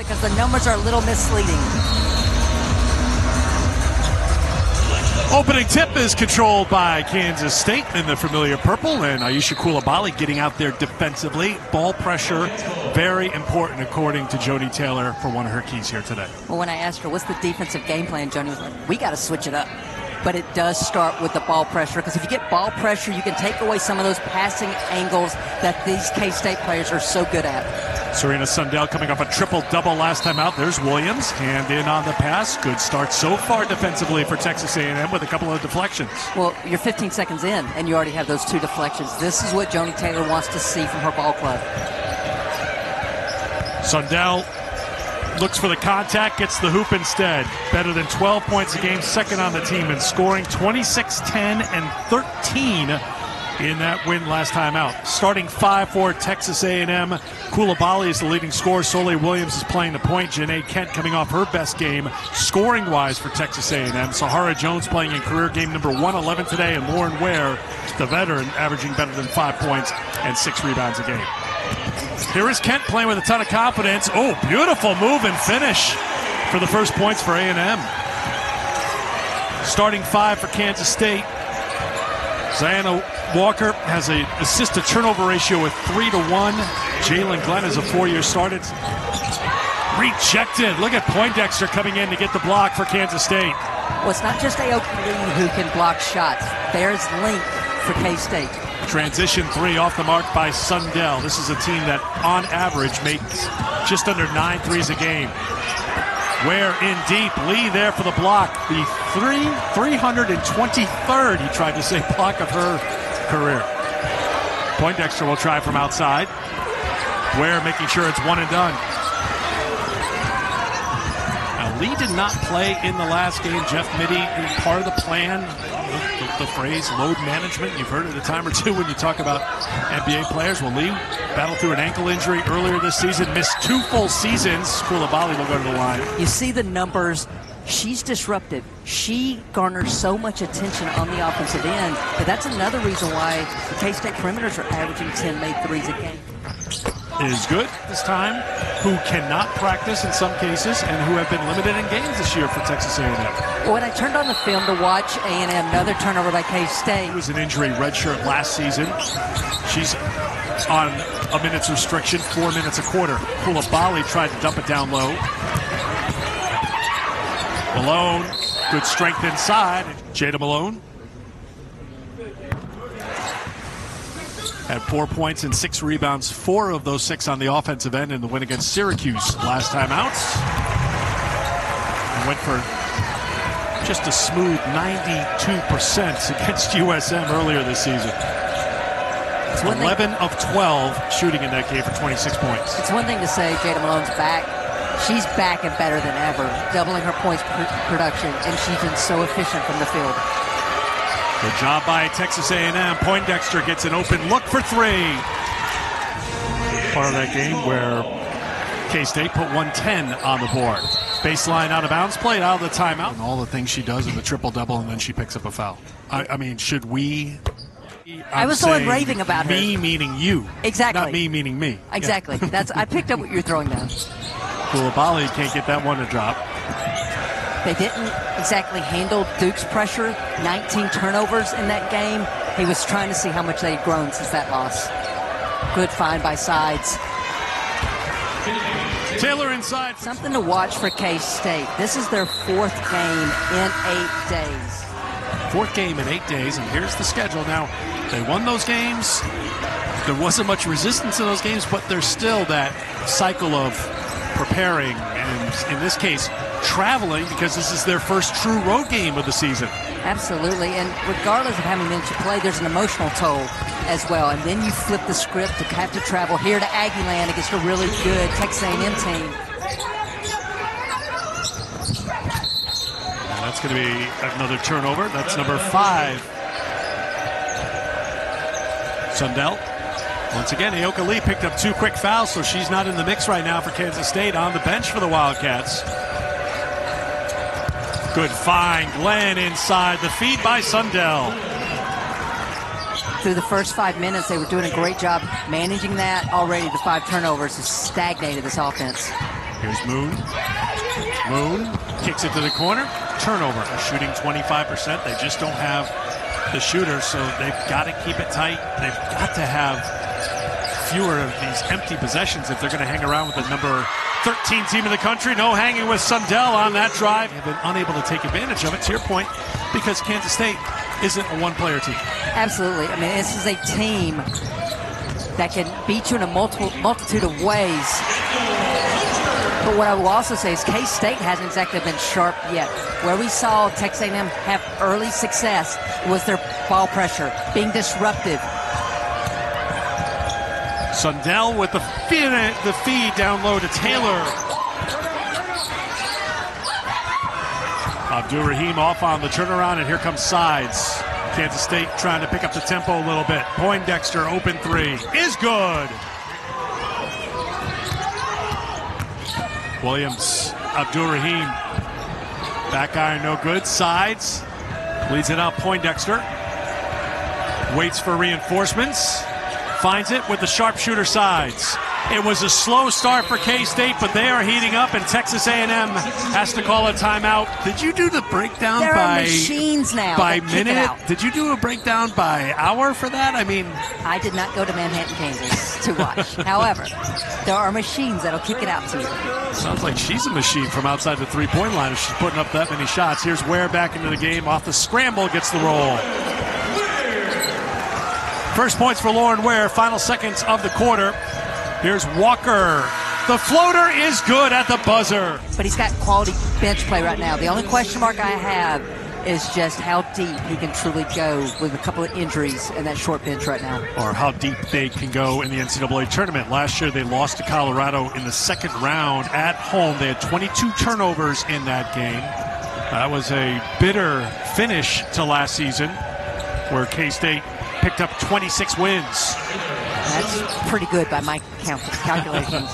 because the numbers are a little misleading. Opening tip is controlled by Kansas State in the familiar purple, and Aisha Coulibaly getting out there defensively. Ball pressure, very important according to Joni Taylor for one of her keys here today. Well, when I asked her, what's the defensive game plan, Joni was like, we got to switch it up. But it does start with the ball pressure, because if you get ball pressure, you can take away some of those passing angles that these K-State players are so good at. Serena Sundell coming off a triple-double last time out. There's Williams, hand in on the pass. Good start so far defensively for Texas A&M with a couple of deflections. Well, you're 15 seconds in, and you already have those 2 deflections. This is what Joni Taylor wants to see from her ball club. Sundell looks for the contact, gets the hoop instead. Better than 12 points a game, second on the team in scoring, 26, 10, and 13 in that win last time out. Starting 5 for Texas A&M. Coulibaly is the leading scorer. Soleil Williams is playing the point. Janae Kent coming off her best game scoring-wise for Texas A&M. Sahara Jones playing in career game number 111 today, and Lauren Ware, the veteran, averaging better than 5 points and 6 rebounds a game. Here is Kent playing with a ton of confidence. Oh, beautiful move and finish for the first points for A&M. Starting 5 for Kansas State. Zyanna Walker has an assist-to-turnover ratio of 3-1. Jaelyn Glenn is a 4-year starter. Rejected. Look at Poindexter coming in to get the block for Kansas State. Well, it's not just Aoki Lee who can block shots. There's Link for K-State. Transition 3 off the mark by Sundell. This is a team that, on average, makes just under 9 threes a game. Ware in deep. Lee there for the block. The 323rd, he tried to say, block of her career. Poindexter will try from outside. Ware making sure it's one and done. Now, Lee did not play in the last game. Jeff Mittie, part of the plan, the phrase load management, you've heard it a time or two when you talk about NBA players. Well, Lee battled through an ankle injury earlier this season, missed 2 full seasons. Coulibaly will go to the line. You see the numbers. She's disruptive. She garners so much attention on the offensive end, but that's another reason why the K-State perimeters are averaging 10 made threes a game. Is good this time, who cannot practice in some cases and who have been limited in games this year for Texas A&M. Well, when I turned on the film to watch A&M, another turnover by K-State. It was an injury redshirt last season. She's on a minutes restriction, 4 minutes a quarter. Coulibaly tried to dump it down low. Malone, good strength inside. Jada Malone had 4 points and 6 rebounds, 4 of those 6 on the offensive end in the win against Syracuse last time out. And went for just a smooth 92% against USM earlier this season. 11 of 12 shooting in that game for 26 points. It's one thing to say Jada Malone's back. She's back and better than ever, doubling her points production, and she's been so efficient from the field. Good job by Texas A&M. Poindexter gets an open look for 3. Part of that game where K-State put 110 on the board. Baseline out of bounds play, out of the timeout. And all the things she does in the triple-double, and then she picks up a foul. I mean, should we... I was the one raving about her. Me meaning you. Exactly. Not me meaning me. Exactly. Yeah. I picked up what you're throwing down. Coulibaly can't get that one to drop. They didn't exactly handle Duke's pressure. 19 turnovers in that game. He was trying to see how much they had grown since that loss. Good find by Sides. Taylor inside. Something to watch for K-State. This is their 4th game in 8 days. 4th game in 8 days, and here's the schedule. Now, they won those games. There wasn't much resistance in those games, but there's still that cycle of preparing, and in this case, traveling, because this is their first true road game of the season. Absolutely, and regardless of how many minutes you play, there's an emotional toll as well. And then you flip the script to have to travel here to Aggie Land against a really good Texas A&M team. And that's going to be another turnover. That's number 5. Sundell. Once again, Aoki Lee picked up 2 quick fouls, so she's not in the mix right now for Kansas State, on the bench for the Wildcats. Good find. Glenn inside. The feed by Sundell. Through the first 5 minutes, they were doing a great job managing that. Already the 5 turnovers has stagnated this offense. Here's Moon. Moon kicks it to the corner. Turnover. They're shooting 25%. They just don't have the shooter, so they've got to keep it tight. They've got to have fewer of these empty possessions if they're going to hang around with the number 13 team in the country. No hanging with Sundell on that drive. They've been unable to take advantage of it, to your point, because Kansas State isn't a one-player team. Absolutely. I mean, this is a team that can beat you in a multitude of ways. But what I will also say is K-State hasn't exactly been sharp yet. Where we saw Texas A&M have early success was their ball pressure, being disruptive. Sundell with the feed down low to Taylor. Abdur-Rahim off on the turnaround, and here comes Sides. Kansas State trying to pick up the tempo a little bit. Poindexter, open three, is good. Williams, Abdur-Rahim. Back iron, no good. Sides leads it out. Poindexter waits for reinforcements. Finds it with the sharpshooter Sides. It was a slow start for K-State, but they are heating up, and Texas A&M has to call a timeout. Did you do the breakdown there by are machines now by minute? Did you do a breakdown by hour for that? I mean, I did not go to Manhattan, Kansas to watch. However, there are machines that'll kick it out to you. Sounds like she's a machine from outside the three-point line if she's putting up that many shots. Here's Ware back into the game. Off the scramble, gets the roll. First points for Lauren Ware. Final seconds of the quarter. Here's Walker. The floater is good at the buzzer. But he's got quality bench play right now. The only question mark I have is just how deep he can truly go with a couple of injuries in that short bench right now. Or how deep they can go in the NCAA tournament. Last year they lost to Colorado in the second round at home. They had 22 turnovers in that game. That was a bitter finish to last season, where K-State picked up 26 wins. That's pretty good by my calculations.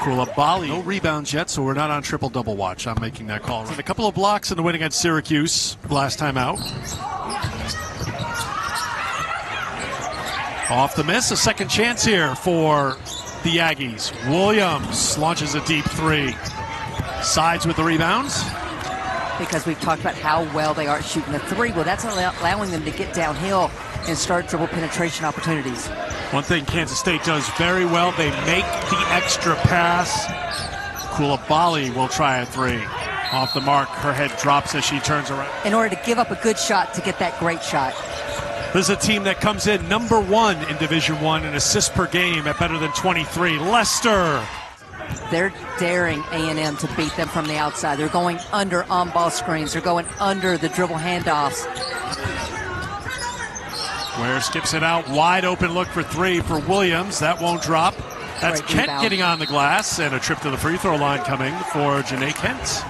Koulibaly. No rebounds yet, so we're not on triple-double watch. I'm making that call. And a couple of blocks in the win against Syracuse last time out. Off the miss, a second chance here for the Aggies. Williams launches a deep three. Sides with the rebounds. Because we've talked about how well they are at shooting the three. Well, that's allowing them to get downhill and start dribble penetration opportunities. One thing Kansas State does very well, they make the extra pass. Koulibaly will try a three. Off the mark, her head drops as she turns around. In order to give up a good shot to get that great shot. This is a team that comes in number one in Division I in assists per game at better than 23. Leicester. They're daring A&M to beat them from the outside. They're going under on-ball screens. They're going under the dribble handoffs. Ware skips it out. Wide open look for three for Williams. That won't drop. That's Great Kent rebound. getting on the glass, and a trip to the free throw line coming for Janae Kent.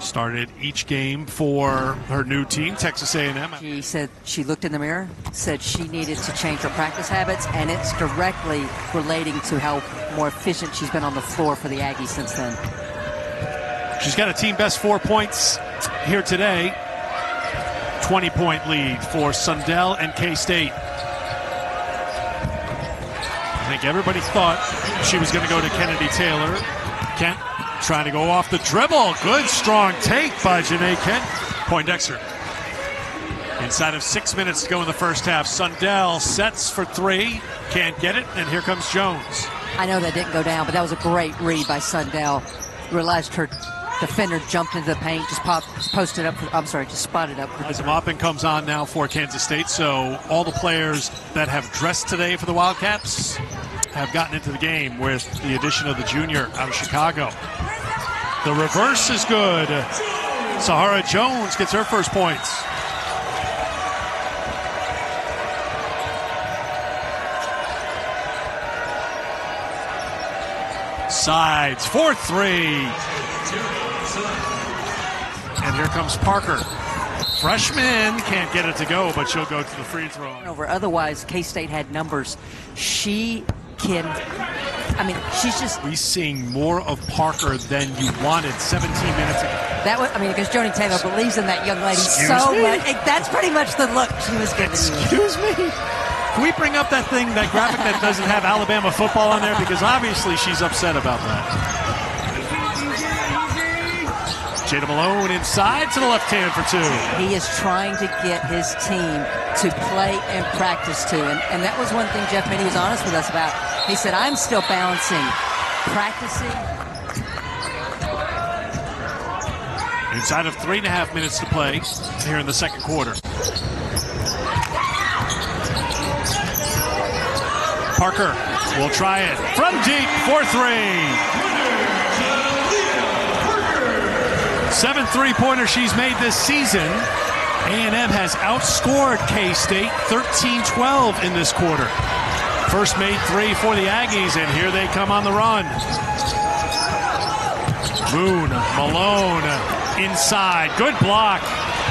Started each game for her new team, Texas A&M. She said she looked in the mirror, said she needed to change her practice habits, and it's directly relating to how more efficient she's been on the floor for the Aggies since then. She's got a team best 4 points here today. 20-point lead for Sundell and K-State. I think everybody thought she was going to go to Kennedy Taylor. Kent trying to go off the dribble. Good strong take by Janae Kent. Poindexter. Inside of 6 minutes to go in the first half. Sundell sets for three. Can't get it, and here comes Jones. I know that didn't go down, but that was a great read by Sundell. Realized her defender jumped into the paint, just spotted up. As Maupin comes on now for Kansas State, so all the players that have dressed today for the Wildcats have gotten into the game with the addition of the junior out of Chicago. The reverse is good. Sahara Jones gets her first points. Sides for three. And here comes Parker. Freshman can't get it to go, but she'll go to the free throw. Otherwise, K-State had numbers. She's just... We're seeing more of Parker than you wanted 17 minutes ago. Because Joni Taylor believes in that young lady Excuse so me? much. That's pretty much the look she was giving you. Excuse me? Can we bring up that graphic that doesn't have Alabama football on there? Because obviously she's upset about that. Jada Malone inside to the left hand for 2. He is trying to get his team to play and practice to. And that was one thing Jeff Mittie was honest with us about. He said, I'm still balancing practicing. Inside of 3.5 minutes to play here in the second quarter. Parker will try it from deep for 3. 7 3-pointers she's made this season. A&M has outscored K-State 13-12 in this quarter. First made 3 for the Aggies, and here they come on the run. Moon, Malone, inside. Good block.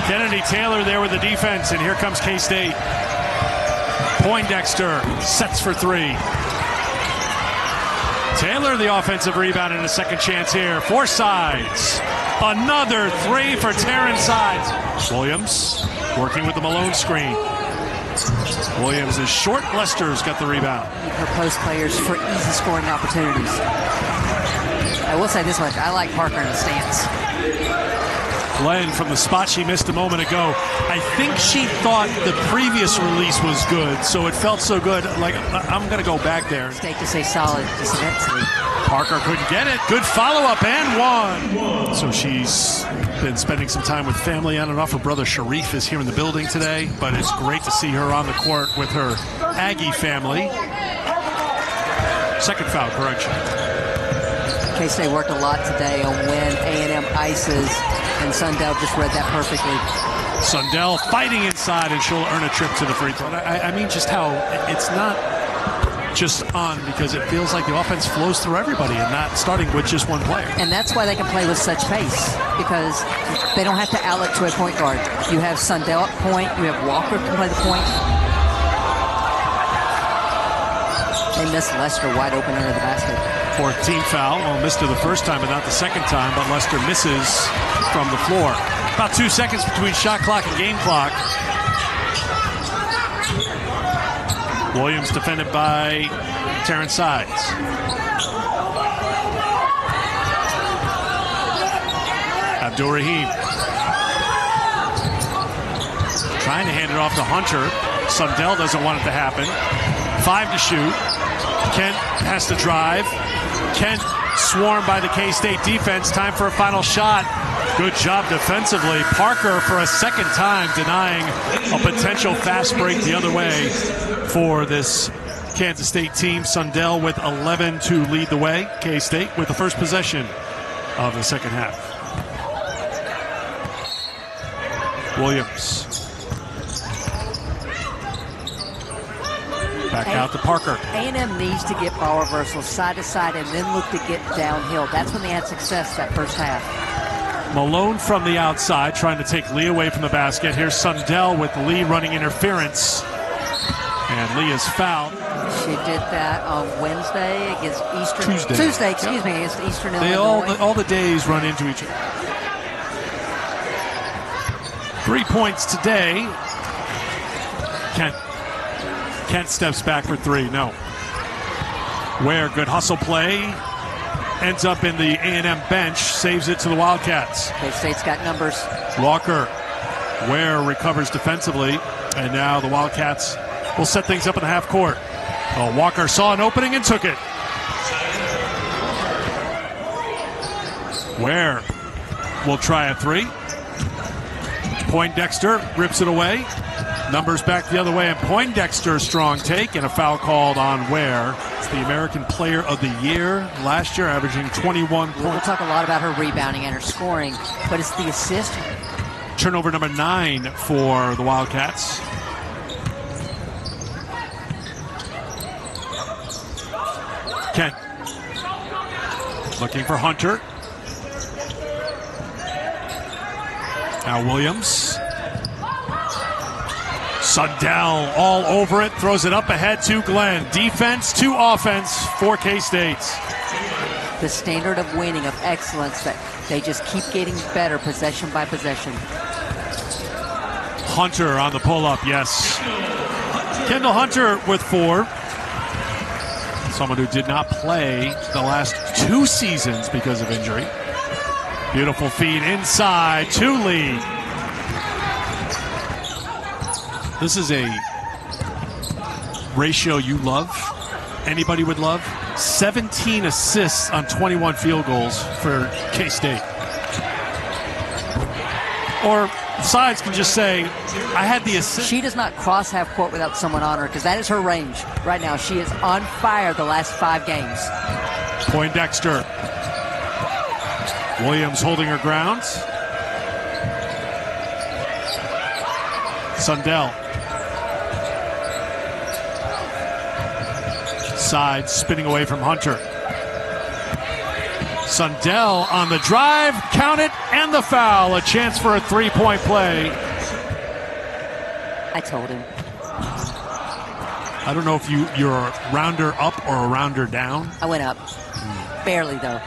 Kennedy Taylor there with the defense, and here comes K-State. Poindexter sets for 3. Taylor the offensive rebound and a second chance here for Sides. Another 3 for Taryn Sides. Williams working with the Malone screen. Williams is short. Lester's got the rebound. Her post players for easy scoring opportunities. I will say this much. I like Parker in the stance. Glenn from the spot she missed a moment ago. I think she thought the previous release was good, so it felt so good. Like, I'm going to go back there. Mistake to say solid just eventually. Parker couldn't get it. Good follow-up and 1. So she's been spending some time with family on and off. Her brother Sharif is here in the building today, but it's great to see her on the court with her Aggie family. Second foul correction. K-State worked a lot today on when A&M ices, and Sundell just read that perfectly. Sundell fighting inside, and she'll earn a trip to the free throw. I mean just how it's not just on because it feels like the offense flows through everybody and not starting with just one player. And that's why they can play with such pace, because they don't have to outlet to a point guard. You have Sundell at point, you have Walker to play the point. They missed Lester wide open under the basket. 14th foul. Well, missed her the first time, but not the second time. But Lester misses from the floor. About 2 seconds between shot clock and game clock. Williams defended by Taryn Sides. Abdul-Rahim trying to hand it off to Hunter. Sundell doesn't want it to happen. 5 to shoot. Kent has to drive. Kent swarmed by the K-State defense. Time for a final shot. Good job defensively. Parker for a second time denying a potential fast break the other way for this Kansas State team. Sundell with 11 to lead the way. K-State with the first possession of the second half. Williams. Back out to Parker. A&M needs to get ball reversals side to side and then look to get downhill. That's when they had success that first half. Malone from the outside trying to take Lee away from the basket. Here's Sundell with Lee running interference. And Lee is fouled. She did that on Wednesday against Eastern. Tuesday, against Eastern They Illinois. all the days run into each other. 3 points today. Kent steps back for 3. No. Ware, good hustle play. Ends up in the A&M bench. Saves it to the Wildcats. K-State's got numbers. Walker. Ware recovers defensively. And now the Wildcats will set things up in the half court. Oh, Walker saw an opening and took it. Ware will try a 3. Poindexter rips it away. Numbers back the other way, and Poindexter strong take, and a foul called on Ware. It's the American Player of the Year last year, averaging 21 points. We'll talk a lot about her rebounding and her scoring, but it's the assist. Turnover number 9 for the Wildcats. Kent looking for Hunter. Now Williams. Sundell all over it, throws it up ahead to Glenn. Defense to offense for K-State. The standard of winning, of excellence, that they just keep getting better possession by possession. Hunter on the pull-up, yes. Kendall Hunter with 4. Someone who did not play the last 2 seasons because of injury. Beautiful feed inside to Lee. This is a ratio you love. Anybody would love. 17 assists on 21 field goals for K-State. Or Sides can just say, I had the assist. She does not cross half court without someone on her, because that is her range right now. She is on fire the last 5 games. Poindexter. Williams holding her ground. Sundell. Sides spinning away from Hunter. Sundell on the drive, count it, and the foul. A chance for a 3-point play. I told him. I don't know if you're a rounder up or a rounder down. I went up. Barely, though.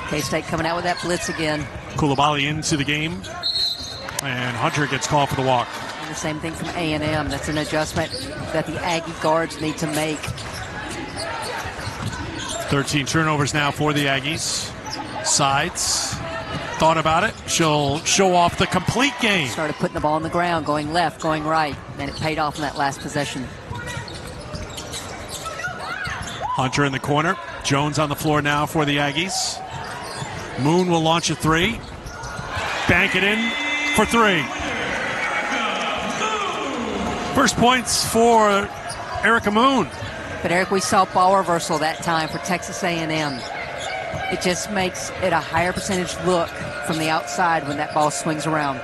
K-State coming out with that blitz again. Coulibaly into the game, and Hunter gets called for the walk. And the same thing from A&M. That's an adjustment that the Aggie guards need to make. 13 turnovers now for the Aggies. Sides thought about it. She'll show off the complete game. Started putting the ball on the ground, going left, going right, and it paid off in that last possession. Hunter in the corner. Jones on the floor now for the Aggies. Moon will launch a 3. Bank it in for 3. First points for Erica Moon. But Eric, we saw ball reversal that time for Texas A&M. It just makes it a higher percentage look from the outside when that ball swings around.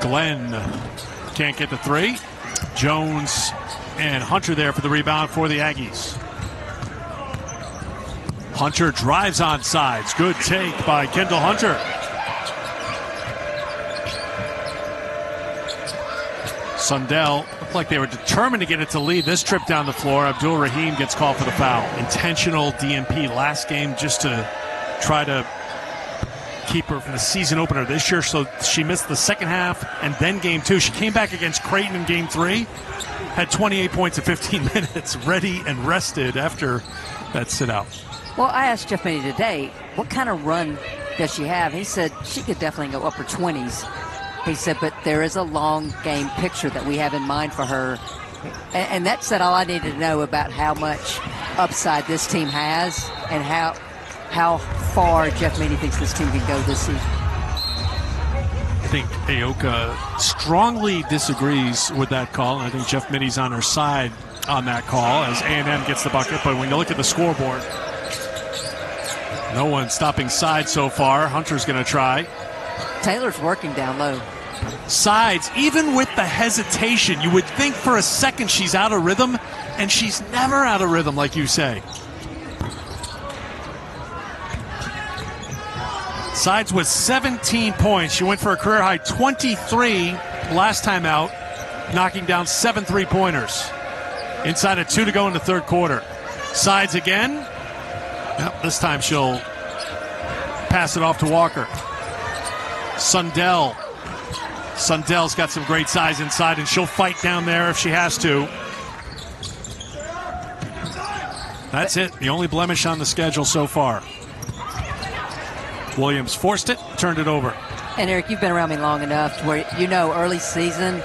Glenn can't get the 3. Jones and Hunter there for the rebound for the Aggies. Hunter drives on Sides. Good take by Kendall Hunter. Sundell looked like they were determined to get it to lead this trip down the floor. Abdul Rahim gets called for the foul. Intentional DNP last game just to try to keep her from the season opener this year. So she missed the second half and then game 2. She came back against Creighton in game 3. Had 28 points in 15 minutes, ready and rested after that sit out. Well, I asked Jeff Mittie today, what kind of run does she have? He said she could definitely go upper 20s. He said, but there is a long game picture that we have in mind for her. And that said all I needed to know about how much upside this team has and how far Jeff Mittie thinks this team can go this season. I think Aoka strongly disagrees with that call. I think Jeff Mittie's on her side on that call as A&M gets the bucket. But when you look at the scoreboard, no one stopping Sides so far. Hunter's going to try. Taylor's working down low. Sides, even with the hesitation, you would think for a second she's out of rhythm, and she's never out of rhythm, like you say. Sides with 17 points. She went for a career high 23 last time out, knocking down 7 3-pointers. Inside of 2 to go in the third quarter. Sides again. Yep, this time she'll pass it off to Walker. Sundell. Sundell's got some great size inside, and she'll fight down there if she has to. That's it. The only blemish on the schedule so far. Williams forced it, turned it over. And Eric, you've been around me long enough to where you know early season,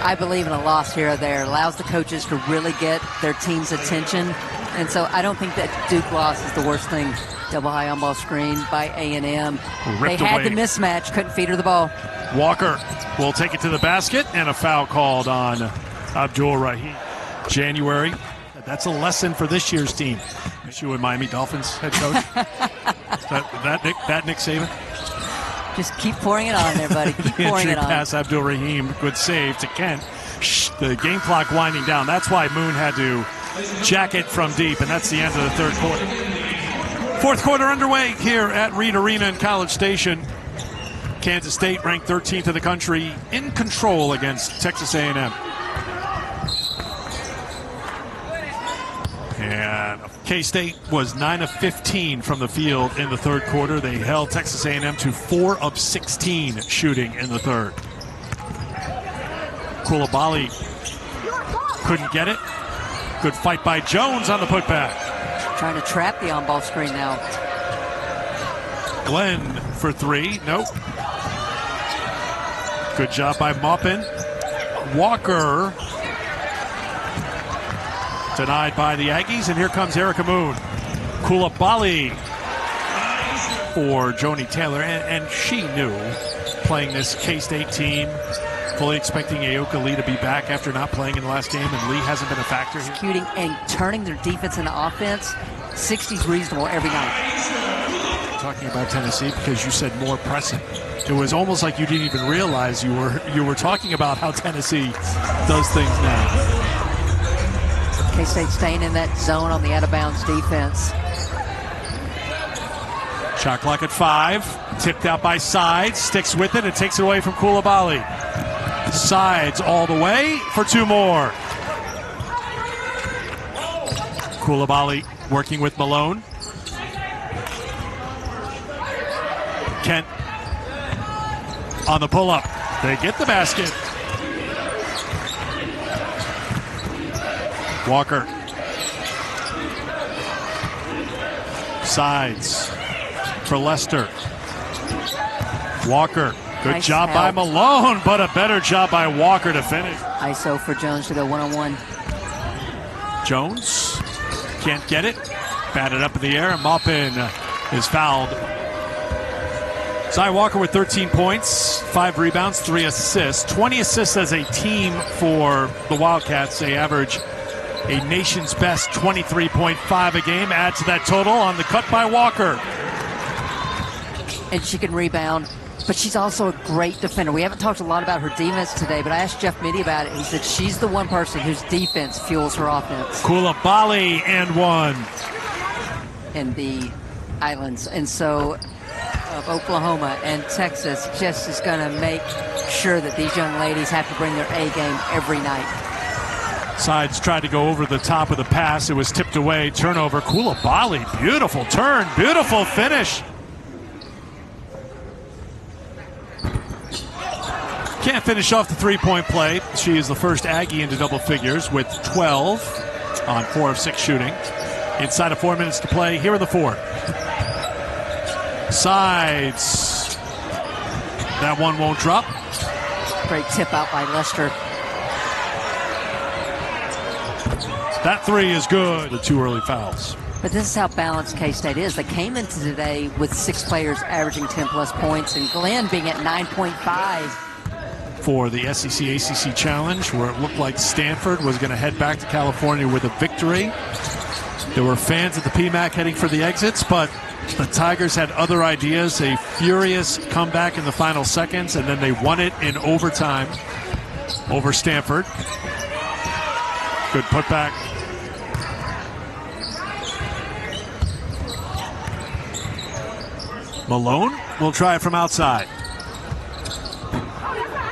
I believe in a loss here or there. It allows the coaches to really get their team's attention. And so I don't think that Duke loss is the worst thing. Double high on ball screen by A&M. They had the mismatch, couldn't feed her the ball. Walker will take it to the basket, and a foul called on Abdul Rahim. January. That's a lesson for this year's team. Issue with Miami Dolphins head coach. that Nick Saban. Just keep pouring it on there, buddy. Keep pouring it on. Pass Abdul Rahim. Good save to Kent. The game clock winding down. That's why Moon had to jack it from deep, and that's the end of the third quarter. Fourth quarter underway here at Reed Arena in College Station. Kansas State ranked 13th in the country, in control against Texas A&M. And K-State was 9 of 15 from the field in the third quarter. They held Texas A&M to 4 of 16 shooting in the third. Coulibaly couldn't get it. Good fight by Jones on the putback. Trying to trap the on-ball screen now. Glenn for three. Nope. Good job by Maupin. Walker denied by the Aggies, and here comes Erica Moon. Coulibaly for Joni Taylor, and she knew playing this K-State team, fully expecting Aoka Lee to be back after not playing in the last game, and Lee hasn't been a factor here. Executing and turning their defense into offense, 60's reasonable every night. Talking about Tennessee because you said more pressing. It was almost like you didn't even realize you were talking about how Tennessee does things now. K-State staying in that zone on the out-of-bounds defense. Shot clock at 5. Tipped out by Sides. Sticks with it and takes it away from Coulibaly. Sides all the way for two more. Coulibaly working with Malone. Kent on the pull-up. They get the basket. Walker. Sides for Lester. Walker. Good Nice job help by Malone, but a better job by Walker to finish. ISO for Jones to go one-on-one. Jones can't get it. Batted up in the air, and Maupin is fouled. Zy Walker with 13 points, 5 rebounds, 3 assists. 20 assists as a team for the Wildcats. They average a nation's best 23.5 a game. Add to that total on the cut by Walker. And she can rebound, but she's also a great defender. We haven't talked a lot about her defense today, but I asked Jeff Mittie about it. He said she's the one person whose defense fuels her offense. Coulibaly and one. In the islands. And so of Oklahoma and Texas just is going to make sure that these young ladies have to bring their A game every night. Sides tried to go over the top of the pass. It was tipped away. Turnover. Coulibaly. Beautiful turn. Beautiful finish. Can't finish off the three-point play. She is the first Aggie into double figures with 12 on 4 of 6 shooting. Inside of 4 minutes to play here in the fourth. Sides. That one won't drop. Great tip out by Lester. That three is good. The 2 early fouls. But this is how balanced K-State is. They came into today with 6 players averaging 10-plus points, and Glenn being at 9.5. For the SEC ACC Challenge, where it looked like Stanford was going to head back to California with a victory. There were fans at the PMAC heading for the exits, but the Tigers had other ideas. A furious comeback in the final seconds, and then they won it in overtime over Stanford. Good putback. Malone will try it from outside.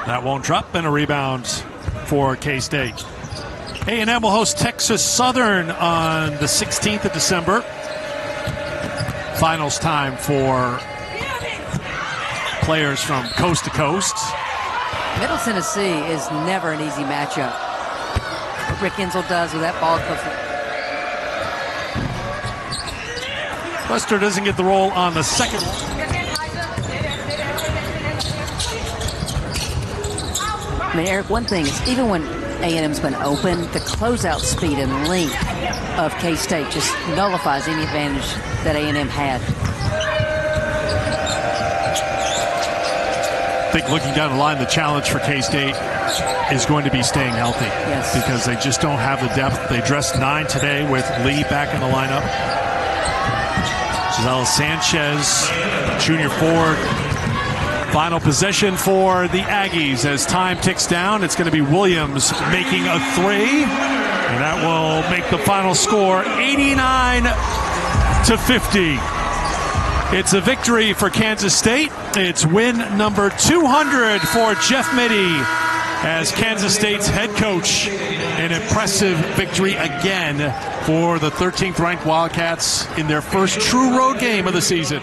That won't drop, and a rebound for K-State. A&M will host Texas Southern on the 16th of December. Finals time for players from coast to coast. Middle Tennessee is never an easy matchup. What Rick Insell does with that ball cluster. Lester doesn't get the roll on the second one. I mean, Eric, one thing is even when A&M's been open, the closeout speed and length of K-State just nullifies any advantage that A&M had. I think looking down the line, the challenge for K-State is going to be staying healthy. Yes. Because they just don't have the depth. They dressed 9 today with Lee back in the lineup. Gisela Sanchez, junior forward. Final possession for the Aggies as time ticks down. It's going to be Williams making a 3. And that will make the final score 89-50. It's a victory for Kansas State. It's win number 200 for Jeff Mittie as Kansas State's head coach. An impressive victory again for the 13th ranked Wildcats in their first true road game of the season.